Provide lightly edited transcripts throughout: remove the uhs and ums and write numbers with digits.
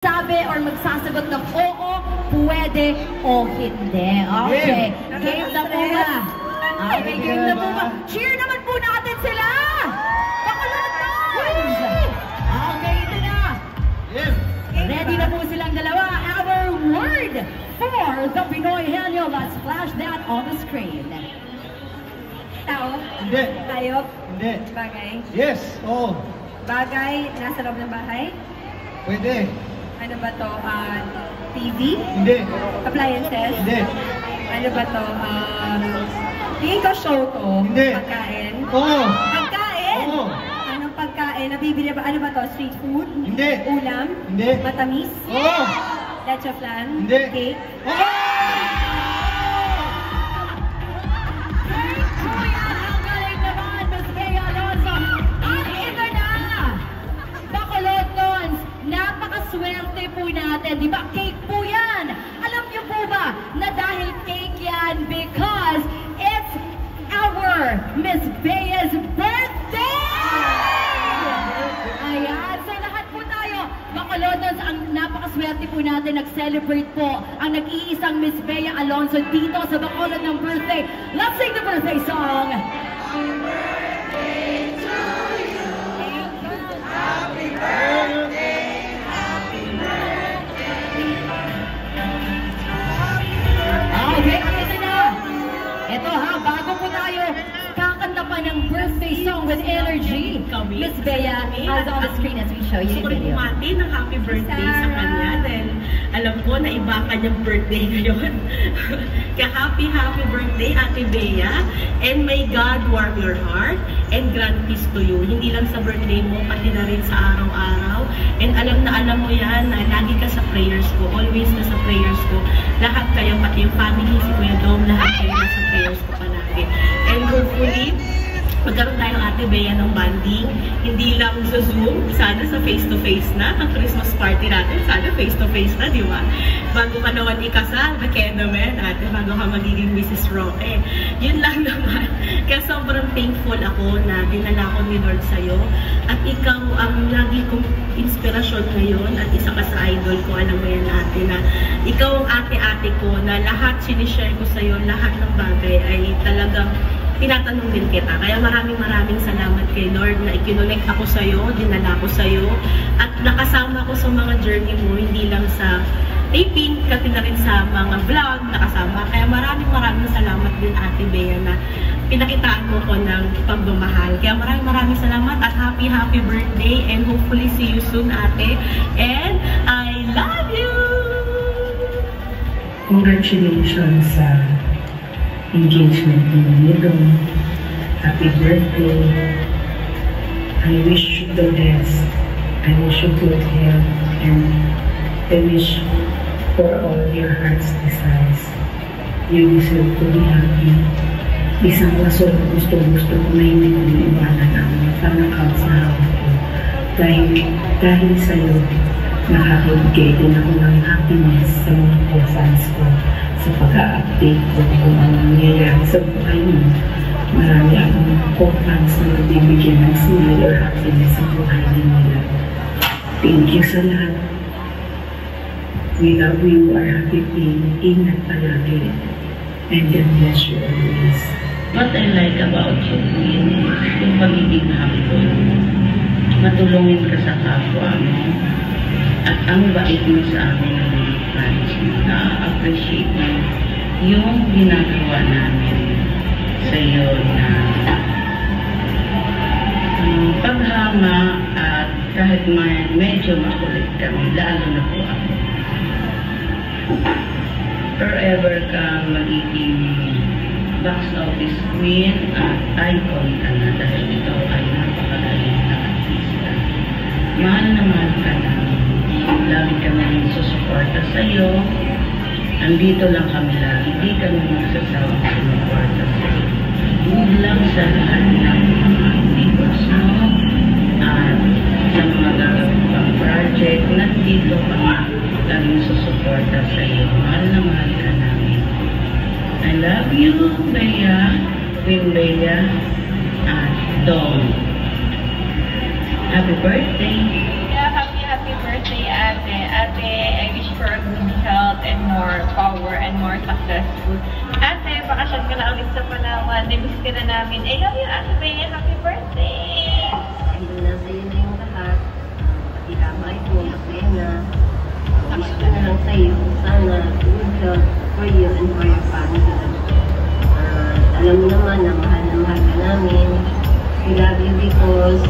Sabi or magsasagot ng oo, pwede o hindi. Okay. Game na po ba? Okay, game na po ba? Cheer naman po natin sila! Bacolodons! Okay, ito na. Ready na po silang dalawa. Our word for the Pinoy Helyo. Let's flash that on the screen. Tao? Hindi. Hayop? Hindi. Bagay? Yes. Oo. Bagay nasa loob ng bahay? Pwede. Ano ba to? TV? Hindi. Appliances? Hindi. Ano ba to? Tingin ko show to. Hindi. Pagkain? Oo. Pagkain? Oo. Anong pagkain? Nabibili ba? Ano ba to? Street food? Hindi. Ulam? Hindi. Matamis? Oo. Leche flan? Hindi. Cake? Oo. Napakaswerte po natin, di ba? Cake po yan. Alam niyo po ba na dahil cake yan because it's our Miss Bea's birthday! Ayan, so lahat po tayo, Bacolodons, ang napakaswerte po natin, nag-celebrate po ang nag-iisang Miss Bea Alonzo dito sa Bacolod ng birthday. Let's sing the birthday song! Happy birthday to you! Happy birthday! Okay, ito na. Ito ha, bago po tayo kakanta pa ng birthday song with energy. Miss Bea has on the screen as we show you the video. Bumati ng happy birthday sa kanya dahil alam ko na iba kanyang birthday ngayon. Kaya happy birthday Ate Bea, and may God warm your heart and grant peace to you. Hindi lang sa birthday mo, pati na rin sa araw-araw. And alam mo yan na lagi ka sa prayers ko, always na sa prayers ko. Lahat kayo, pati yung family, si Kuya Dom, lahat kayo nasa prayers ko palagi. And hopefully, magkaroon tayo Ate Bea ng banding, hindi lang sa Zoom, sana sa face-to-face na, ang Christmas party natin, sana face-to-face na, di ba? Bago ka naman ikasal, kaya naman, ate, bago ka magiging Mrs. Roque. Yun lang naman. Kaya sobrang thankful ako na dinala ko ni Lord sa'yo, at ikaw ang lagi kong inspirasyon ngayon, at isa ka sa idol ko, alam mo yan ate, na ikaw ang ate-ate ko, na lahat sinishare ko sa'yo, lahat ng bagay ay talagang tinatanong din kita. Kaya maraming salamat kay Lord na ikinolect ako sa'yo, dinala ko sa'yo, at nakasama ko sa mga journey mo, hindi lang sa taping, pati na rin sa mga vlog, nakasama. Kaya maraming salamat din Ate Bea na pinakitaan mo ko ng pagmamahal. Kaya maraming salamat at happy birthday, and hopefully see you soon ate. And I love you! Congratulations sa engagement ni Dom. Happy birthday. I wish you the best. I wish you good health, and I wish for all your heart's desires. You deserve to be happy. Isang rason gusto ko na hindi ko iwanan ang panakaw sa hawak ko. Dahil sa'yo, nakakibigay din ako ng happiness sa mga fans ko, sa pag-update ko kung ano nangyayari sa buhay mo. Marami akong fans na nagbibigyan ng smile or happiness sa buhay nila. Thank you sa lahat. We love you, our happy team. Ingat palagi. And God bless you always. What I like about you is yung pagiging humble. Matulungin ka sa kapwa mo. At ang bait mo sa amin ng mga fans, na-appreciate mo yung ginagawa namin sa iyo na paghanga, at kahit medyo makulit kami, lalo na po ako. Forever kang magiging box office queen at icon ka na dahil ito ay napakagaling na artista. Mahal na mahal ka na. Lagi kami susuporta sa iyo. Andito lang kami lagi. Hindi kami magsasawang sumuporta sa iyo. Huwag lang sa lahat ng mga viewers mo at sa mga gagawin pang project. Nandito kami laging susuporta sa iyo. Mahal na mahal ka namin. I love you, Bea, Queen Bea, at Dom. Happy birthday! Yeah, happy birthday, Ate. Ate. I wish for a good health and more power and more successful. Ate, bakasyon ka na ulit sa Palawan. Namiss ka na namin. I love you, Ate Bea. Happy birthday! Ando na sa'yo na yung lahat. Pati kamay ko, masaya na. Wish ko na lang sa'yo. Sana good health for you and for your family. Alam mo naman na mahal ka namin. We love you because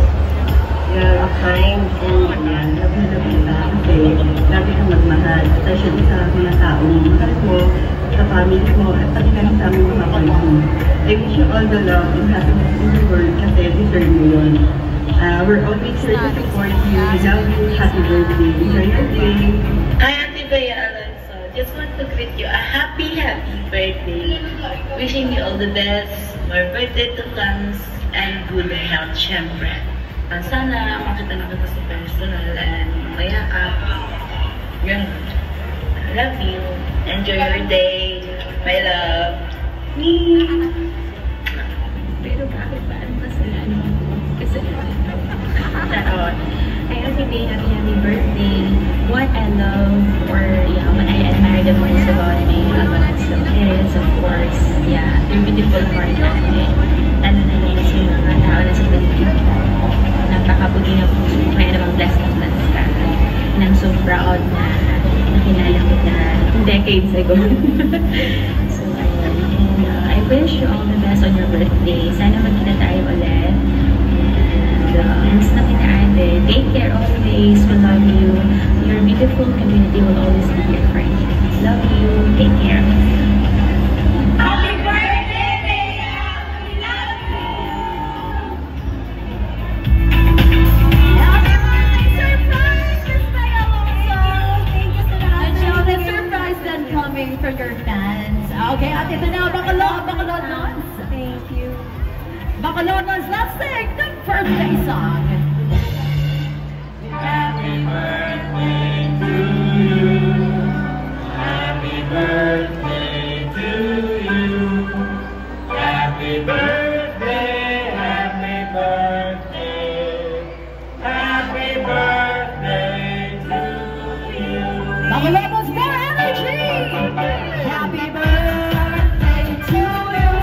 you're a kind and love you ka. Kasi lagi kang magmahal. Especially sa mga taong mahal mo, sa family mo, at pati na sa aming mga pag-ibig. I wish you all the love and happiness in the world kasi deserve mo yun. We're always here to support you. We love you. Happy birthday. Enjoy your day. Hi, Ate Bea Alonso. Just want to greet you a happy birthday. Wishing you all the best, more birthday to come, and good health, syempre. Sana makita na kita sa personal and mayakap. Yun. I love you. Enjoy your day. My love. Pero bakit ba? Ano kasalanan mo? Kasi charot. Hi, Ate Bea, happy birthday. What I love or what I admire the most about me is, of course, your beautiful heart, Ate. Lalo na yun sa mga tao na sa paligid mo. Napakabuti na puso mo. Kaya namang blessed ka. And I'm so proud na nakilala kita decades ago. So, and I wish you all the best on your birthday. Sana magkita tayo ulit. And miss na kita, Ate. Take care always. We love you. Your beautiful community will always be here for you. Love you. Take care. Happy birthday, Bea! We love you! Happy birthday surprise, Miss Bea Alonso! Thank you so much. And show the surprise then coming from your fans. Okay, at ito na, Bacolodons. Thank you. Bacolodons, let's sing the birthday song. Happy birthday to you. Happy birthday to you. Happy birthday, happy birthday. Happy birthday to you. Bacolodons, more energy! Happy birthday to you.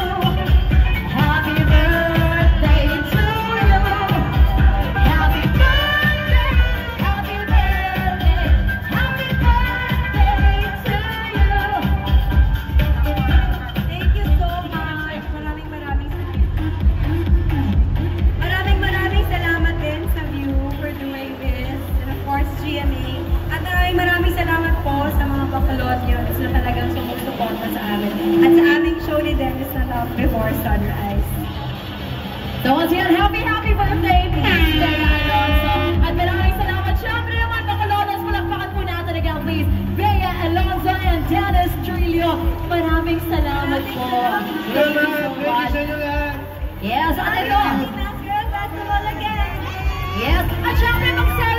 Happy birthday to you. Happy birthday, happy birthday, happy birthday to you. Thank you so much. Maraming salamat din sa View for doing this. And of course, GMA. At maraming salamat po sa mga Bacolodians na talagang sumusuporta sa amin. At sa aming show ni Dennis na Love Before Sunrise. So once again, happy birthday, Miss Bea Alonso. At maraming salamat. Siyempre naman, Bacolodons, palakpakan po natin again, please. Bea Alonso and Dennis Trillo. Maraming salamat po. Thank you so much. Yes, at ito. Girl, basketball again! Yes, at syempre mag-celebrate